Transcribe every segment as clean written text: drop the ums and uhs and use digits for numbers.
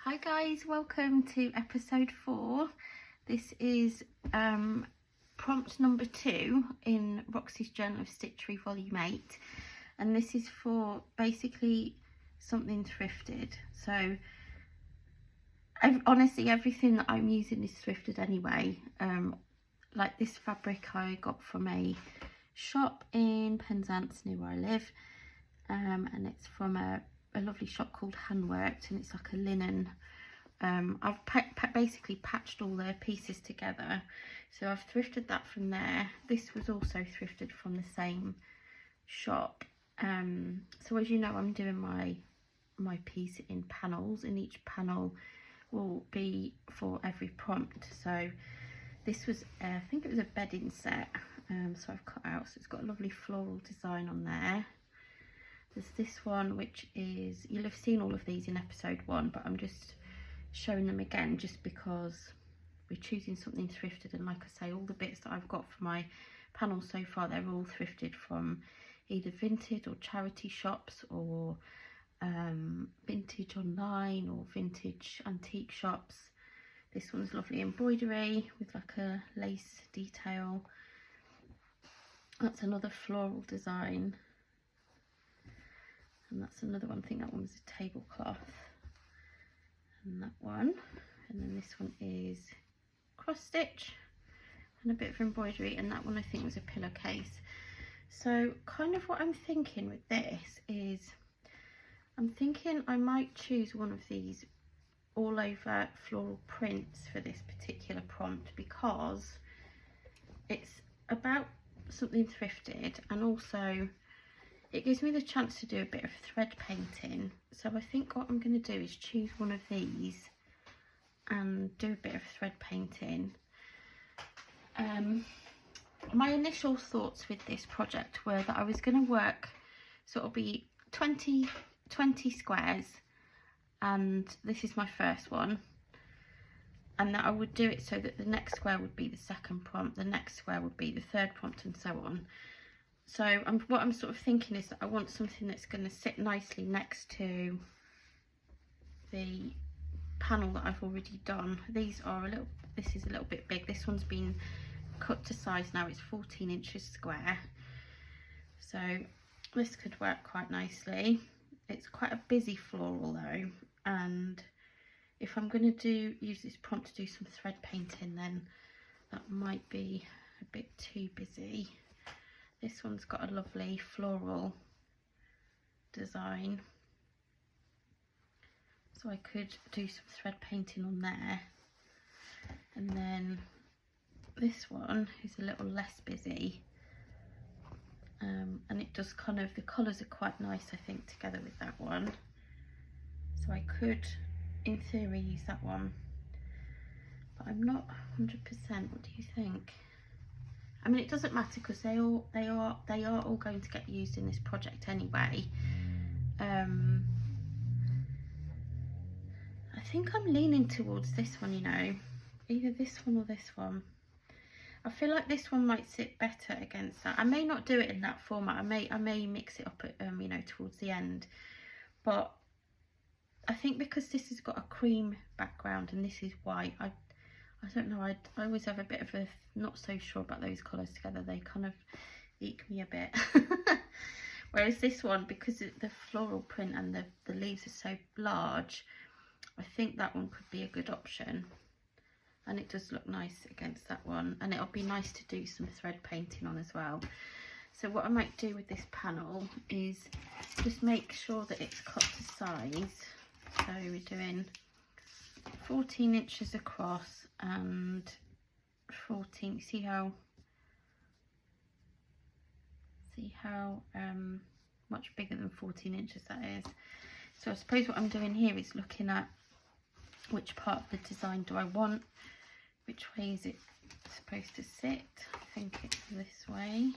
Hi guys, welcome to episode 4. This is prompt number 2 in Roxy's Journal of Stitchery volume 8, and this is for basically something thrifted. So honestly everything that I'm using is thrifted anyway. Like this fabric I got from a shop in Penzance near where I live, and it's from a lovely shop called Handworked, and it's like a linen. I've basically patched all the pieces together, so I've thrifted that from there. This was also thrifted from the same shop. So as you know, I'm doing my piece in panels, and each panel will be for every prompt. So this was I think it was a bedding set, so I've cut out, so it's got a lovely floral design on there. There's this one, which is, you'll have seen all of these in episode 1, but I'm just showing them again just because we're choosing something thrifted. And like I say, all the bits that I've got for my panel so far, they're all thrifted from either vintage or charity shops, or vintage online or vintage antique shops. This one's lovely embroidery with like a lace detail. That's another floral design. And that's another one. I think that one was a tablecloth. And that one. And then this one is cross stitch and a bit of embroidery. And that one I think was a pillowcase. So kind of what I'm thinking with this is, I'm thinking I might choose one of these all over floral prints for this particular prompt, because it's about something thrifted, and also it gives me the chance to do a bit of thread painting. So I think what I'm going to do is choose one of these and do a bit of thread painting. My initial thoughts with this project were that I was going to work, so it'll be 20 squares, and this is my first one, and that I would do it so that the next square would be the second prompt, the next square would be the third prompt, and so on. So what I'm sort of thinking is that I want something that's going to sit nicely next to the panel that I've already done. These are this is a little bit big. This one's been cut to size now. It's 14 inches square. So this could work quite nicely. It's quite a busy floral though, and if I'm going to use this prompt to do some thread painting, then that might be a bit too busy. This one's got a lovely floral design, so I could do some thread painting on there. And then this one is a little less busy, and it does kind of, the colours are quite nice I think together with that one, so I could in theory use that one, but I'm not 100%. What do you think? I mean, it doesn't matter because they are all going to get used in this project anyway. I think I'm leaning towards this one, you know, either this one or this one. I feel like this one might sit better against that. I may not do it in that format. I may mix it up at, you know, towards the end. But I think because this has got a cream background and this is white, I don't know, I always have a bit of a not so sure about those colours together. They kind of eke me a bit. Whereas this one, because the floral print and the leaves are so large, I think that one could be a good option. And it does look nice against that one, and it'll be nice to do some thread painting on as well. So what I might do with this panel is just make sure that it's cut to size. So we're doing 14 inches across and 14, see how much bigger than 14 inches that is. So I suppose what I'm doing here is looking at which part of the design do I want, which way is it supposed to sit. I think it's this way.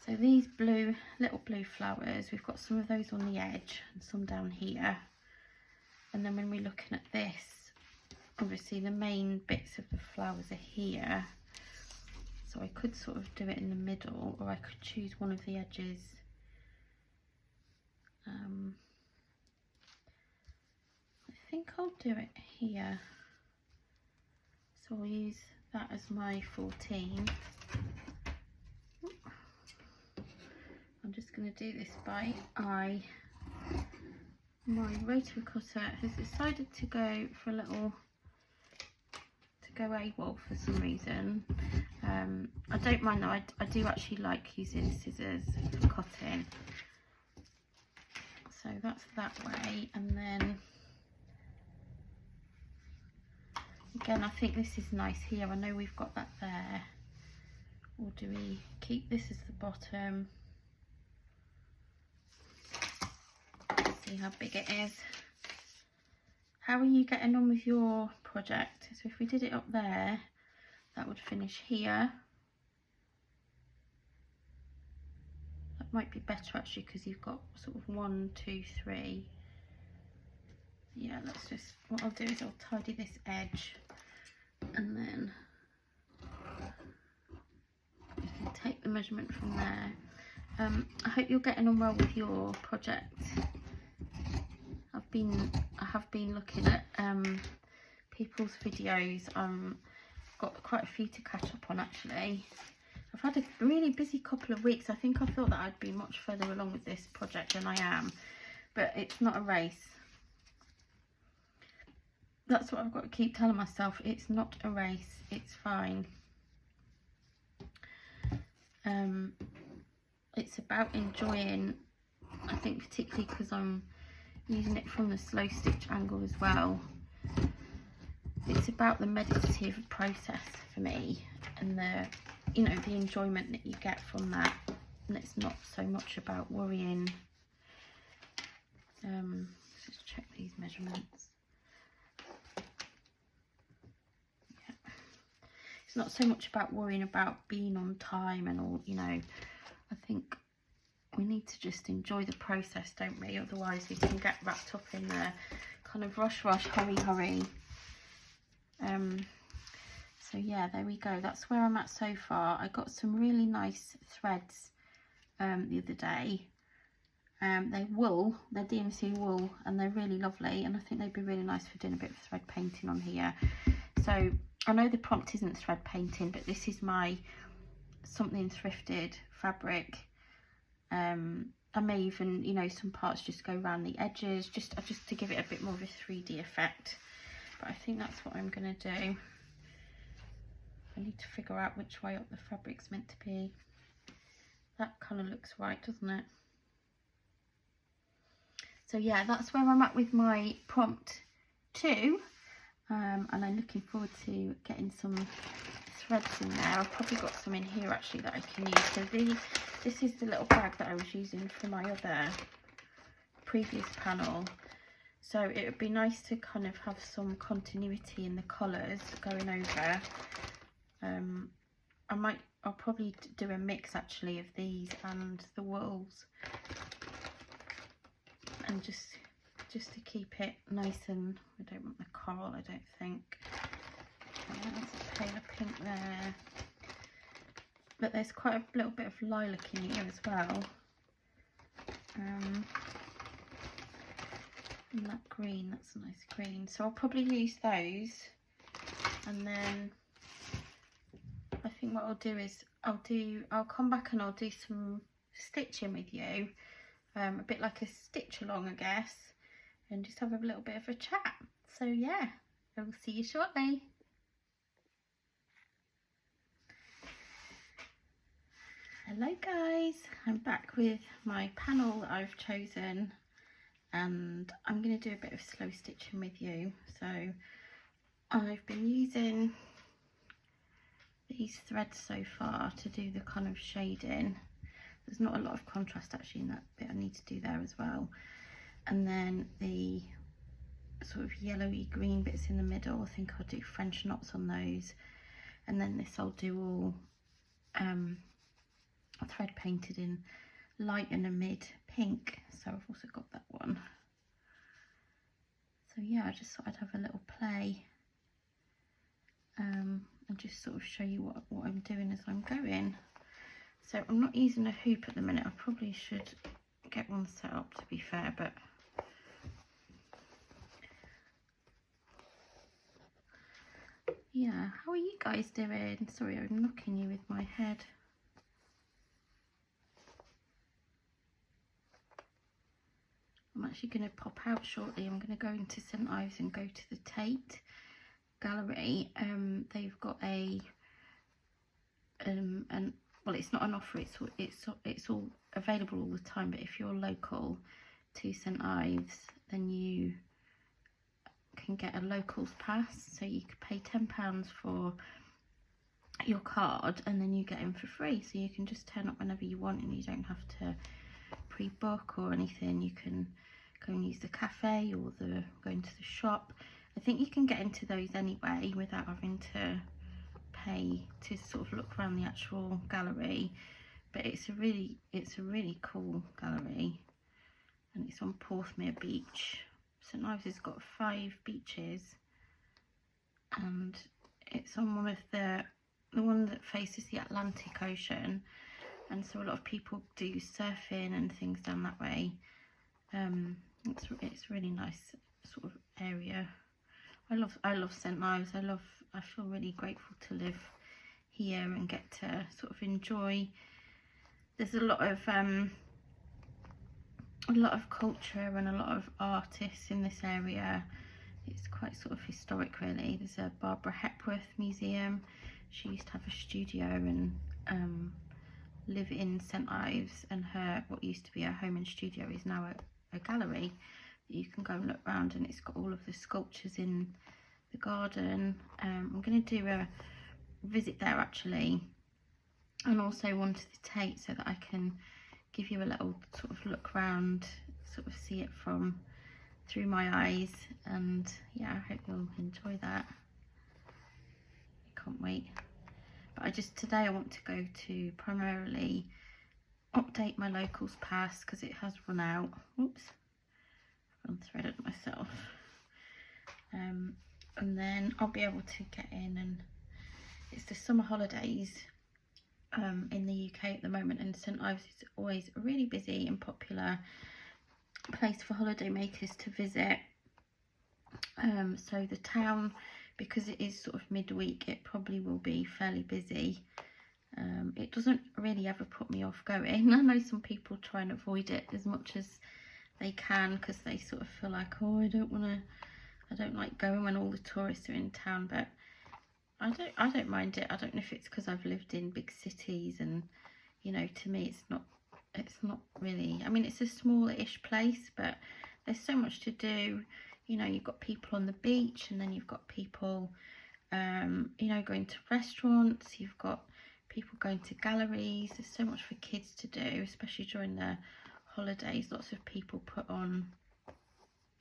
So these little blue flowers, we've got some of those on the edge and some down here. And then when we're looking at this, obviously the main bits of the flowers are here. So I could sort of do it in the middle, or I could choose one of the edges. I think I'll do it here. So I'll use that as my 14. I'm just going to do this by eye. My rotary cutter has decided to go for a little, to go AWOL for some reason. I don't mind though, I do actually like using scissors for cutting. So that's that way, and then again I think this is nice here. I know we've got that there, or do we keep this as the bottom? See how big it is. How are you getting on with your project? So if we did it up there, that would finish here. That might be better actually, because you've got sort of 1, 2, 3. Yeah, let's just, what I'll do is I'll tidy this edge, and then you can take the measurement from there. I hope you're getting on well with your project. I have been looking at people's videos. Got quite a few to catch up on actually. I've had a really busy couple of weeks. I think I thought that I'd be much further along with this project than I am, but it's not a race. That's what I've got to keep telling myself. It's not a race. It's fine. It's about enjoying, I think, particularly because I'm using it from the slow stitch angle as well. It's about the meditative process for me, and the, you know, the enjoyment that you get from that, and it's not so much about worrying. Let's just check these measurements. Yeah. It's not so much about worrying about being on time and all, you know. I think we need to just enjoy the process, don't we? Otherwise we can get wrapped up in the kind of rush, hurry. So yeah, there we go. That's where I'm at so far. I got some really nice threads the other day. They're wool, they're DMC wool, and they're really lovely, and I think they'd be really nice for doing a bit of thread painting on here. So I know the prompt isn't thread painting, but this is my something thrifted fabric. I may even, you know, some parts just go around the edges, just to give it a bit more of a 3D effect. But I think that's what I'm going to do. I need to figure out which way up the fabric's meant to be. That kind of looks right, doesn't it? So yeah, that's where I'm at with my prompt 2. And I'm looking forward to getting some threads in there. I've probably got some in here actually that I can use. So this is the little bag that I was using for my other previous panel. So it would be nice to kind of have some continuity in the colours going over. I'll probably do a mix actually of these and the wools, and just to keep it nice, and I don't want the coral, I don't think. There's a paler pink there, but there's quite a little bit of lilac in here as well. And that green, that's a nice green. So I'll probably use those, and then I think what I'll do is I'll come back and I'll do some stitching with you, a bit like a stitch along, I guess, and just have a little bit of a chat. So yeah, I will see you shortly. Hello guys, I'm back with my panel that I've chosen, and I'm going to do a bit of slow stitching with you. So I've been using these threads so far to do the kind of shading. There's not a lot of contrast actually in that bit, I need to do there as well. And then the sort of yellowy green bits in the middle, I think I'll do French knots on those. And then this I'll do all thread painted in light and a mid pink. So I've also got that one. So yeah, I just thought I'd have a little play and just sort of show you what I'm doing as I'm going. So I'm not using a hoop at the minute. I probably should get one set up, to be fair, but yeah, how are you guys doing? Sorry, I'm knocking you with my head. I'm actually going to pop out shortly. I'm going to go into St Ives and go to the Tate Gallery. They've got a well, it's not an offer. It's all available all the time. But if you're local to St Ives, then you can get a locals pass. So you could pay £10 for your card, and then you get in for free. So you can just turn up whenever you want, and you don't have to pre-book or anything. You can go and use the cafe or go into the shop. I think you can get into those anyway without having to pay to sort of look around the actual gallery. But it's a really cool gallery, and it's on Porthmere Beach. St Ives has got 5 beaches, and it's on one of the one that faces the Atlantic Ocean, and so a lot of people do surfing and things down that way. It's really nice sort of area. I love St Ives. I feel really grateful to live here and get to sort of enjoy. There's a lot of culture and a lot of artists in this area. It's quite sort of historic, really. There's a Barbara Hepworth museum. She used to have a studio and live in St Ives, and what used to be her home and studio is now a gallery that you can go and look around, and it's got all of the sculptures in the garden. I'm going to do a visit there actually, and also one to the Tate, so that I can give you a little sort of look around, sort of see it through my eyes, and yeah, I hope you'll enjoy that. I can't wait. But today I want to go to primarily update my locals pass because it has run out. Oops, I've unthreaded myself. And then I'll be able to get in, and it's the summer holidays in the UK at the moment, and St Ives is always a really busy and popular place for holiday makers to visit. So the town, because it is sort of midweek, it probably will be fairly busy. It doesn't really ever put me off going. I know some people try and avoid it as much as they can because they sort of feel like, oh, I don't like going when all the tourists are in town, but I don't mind it. I don't know if it's because I've lived in big cities, and you know, to me it's not really, I mean, it's a small-ish place, but there's so much to do. You know, you've got people on the beach, and then you've got people you know, going to restaurants, you've got people going to galleries. There's so much for kids to do, especially during the holidays. Lots of people put on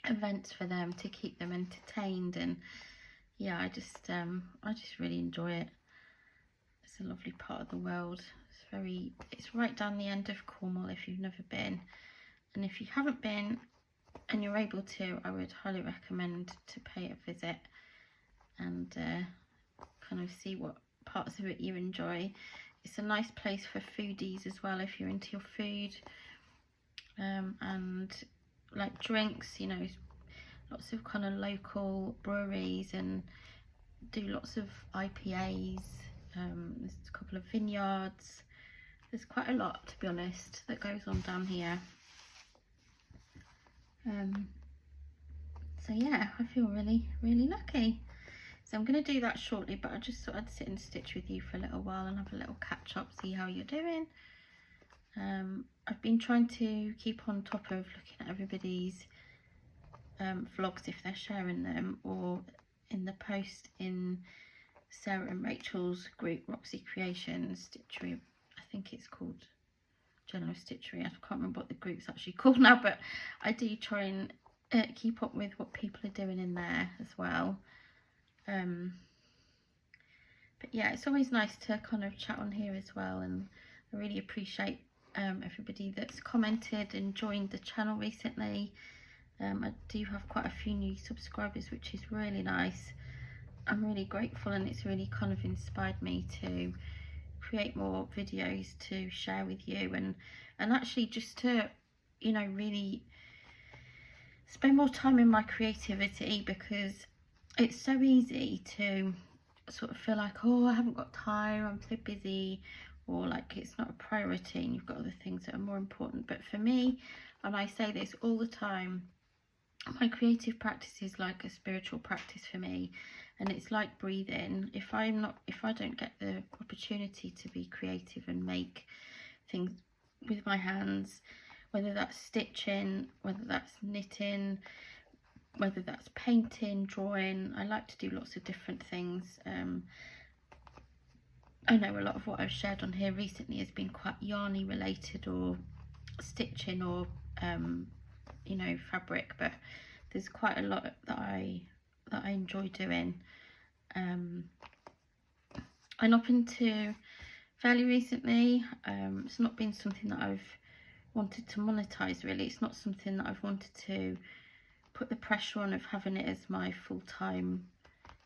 events for them to keep them entertained, and yeah, I just really enjoy it. It's a lovely part of the world. It's right down the end of Cornwall if you've never been, and if you haven't been and you're able to, I would highly recommend to pay a visit and kind of see what parts of it you enjoy. It's a nice place for foodies as well if you're into your food, and like drinks, you know, lots of kind of local breweries, and do lots of IPAs. There's a couple of vineyards. There's quite a lot, to be honest, that goes on down here. So yeah, I feel really lucky. So I'm going to do that shortly, but I just thought I'd sit and stitch with you for a little while and have a little catch up, see how you're doing. I've been trying to keep on top of looking at everybody's vlogs if they're sharing them, or in the post in Sarah and Rachel's group, Roxy Creations, Stitchery, I think it's called, General Stitchery. I can't remember what the group's actually called now, but I do try and keep up with what people are doing in there as well. But yeah, it's always nice to kind of chat on here as well, and I really appreciate everybody that's commented and joined the channel recently. I do have quite a few new subscribers, which is really nice. I'm really grateful, and it's really kind of inspired me to create more videos to share with you, and actually just to, you know, really spend more time in my creativity, because it's so easy to sort of feel like, oh, I haven't got time, I'm so busy, or like it's not a priority and you've got other things that are more important. But for me, and I say this all the time, my creative practice is like a spiritual practice for me, and it's like breathing. If I don't get the opportunity to be creative and make things with my hands, whether that's stitching, whether that's knitting, whether that's painting, drawing, I like to do lots of different things. I know a lot of what I've shared on here recently has been quite yarny related, or stitching, or you know, fabric, but there's quite a lot that I enjoy doing. And up until fairly recently, it's not been something that I've wanted to monetize really. It's not something that I've wanted to put the pressure on of having it as my full-time,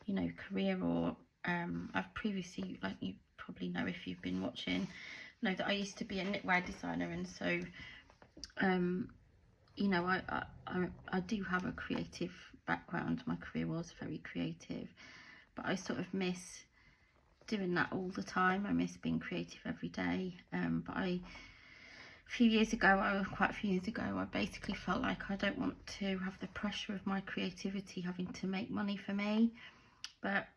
you know, career, or I've previously, like you probably know if you've been watching, know that I used to be a knitwear designer, and so you know, I do have a creative background. My career was very creative, but I sort of miss doing that all the time. I miss being creative every day. But quite a few years ago, I basically felt like I don't want to have the pressure of my creativity having to make money for me. But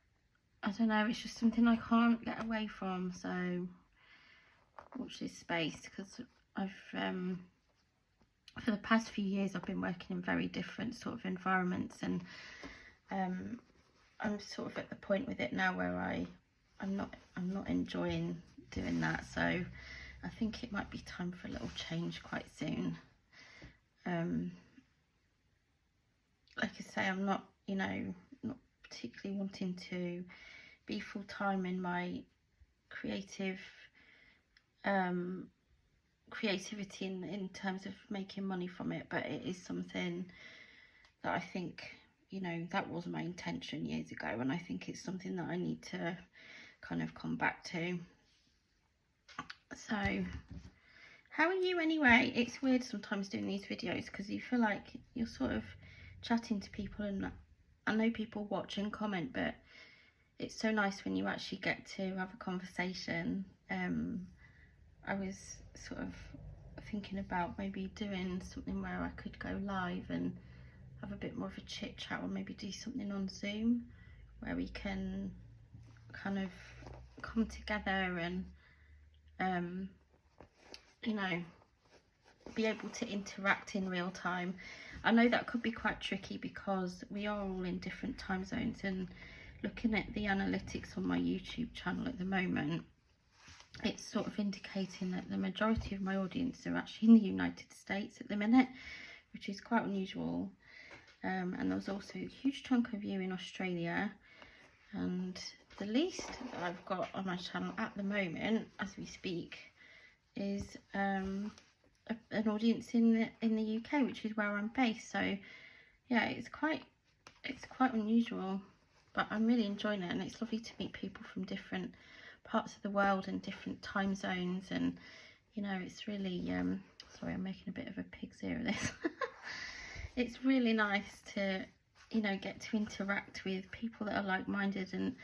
I don't know, it's just something I can't get away from. So watch this space, because I've for the past few years I've been working in very different sort of environments, and I'm sort of at the point with it now where I'm not enjoying doing that. So I think it might be time for a little change quite soon. Like I say, I'm not, you know, not particularly wanting to be full-time in my creativity in terms of making money from it, but it is something that I think, you know, that was my intention years ago, and I think it's something that I need to kind of come back to. So how are you anyway? It's weird sometimes doing these videos, because you feel like you're sort of chatting to people, and I know people watch and comment, but it's so nice when you actually get to have a conversation. I was sort of thinking about maybe doing something where I could go live and have a bit more of a chit chat, or maybe do something on Zoom where we can kind of come together and you know, be able to interact in real time. I know that could be quite tricky because we are all in different time zones, and looking at the analytics on my YouTube channel at the moment, it's sort of indicating that the majority of my audience are actually in the United States at the minute, which is quite unusual. And there's also a huge chunk of you in Australia, and the least that I've got on my channel at the moment as we speak is an audience in the UK, which is where I'm based. So yeah, it's quite unusual, but I'm really enjoying it, and it's lovely to meet people from different parts of the world and different time zones. And you know, it's really sorry, I'm making a bit of a pig's ear of this. It's really nice to, you know, get to interact with people that are like-minded, and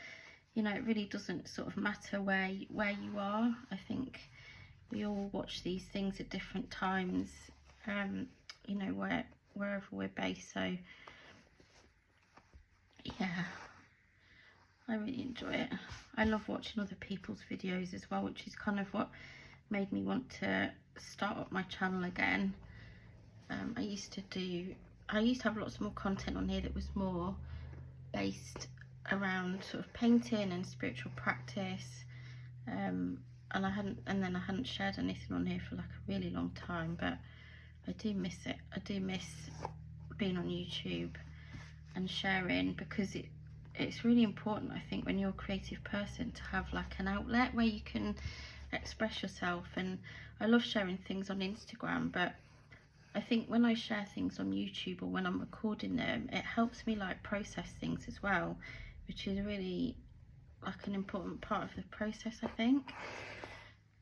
you know, it really doesn't sort of matter where you are. I think we all watch these things at different times, you know, wherever we're based. So yeah, I really enjoy it. I love watching other people's videos as well, which is kind of what made me want to start up my channel again. I used to have lots more content on here that was more based around sort of painting and spiritual practice, and I hadn't shared anything on here for like a really long time, but I do miss it. I do miss being on YouTube and sharing, because it's really important, I think, when you're a creative person, to have like an outlet where you can express yourself. And I love sharing things on Instagram, but I think when I share things on YouTube or when I'm recording them, it helps me like process things as well, which is really like an important part of the process, I think.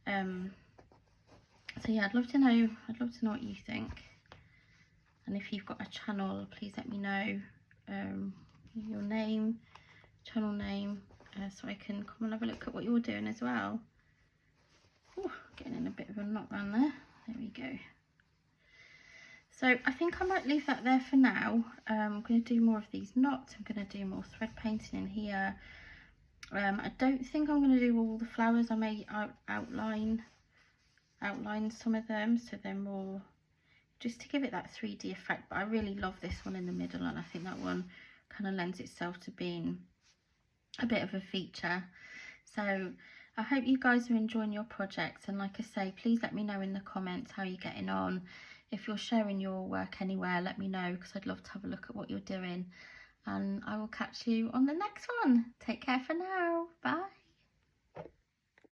So yeah, I'd love to know what you think, and if you've got a channel, please let me know your name, channel name, so I can come and have a look at what you're doing as well. Ooh, getting in a bit of a knot around there. There we go. So I think I might leave that there for now. I'm going to do more of these knots. I'm going to do more thread painting in here. I don't think I'm going to do all the flowers. I may outline some of them so they're more just to give it that 3D effect. But I really love this one in the middle, and I think that one kind of lends itself to being a bit of a feature. So I hope you guys are enjoying your projects, and like I say, please let me know in the comments how you're getting on. If you're sharing your work anywhere, let me know, because I'd love to have a look at what you're doing. And I will catch you on the next one. Take care for now. Bye.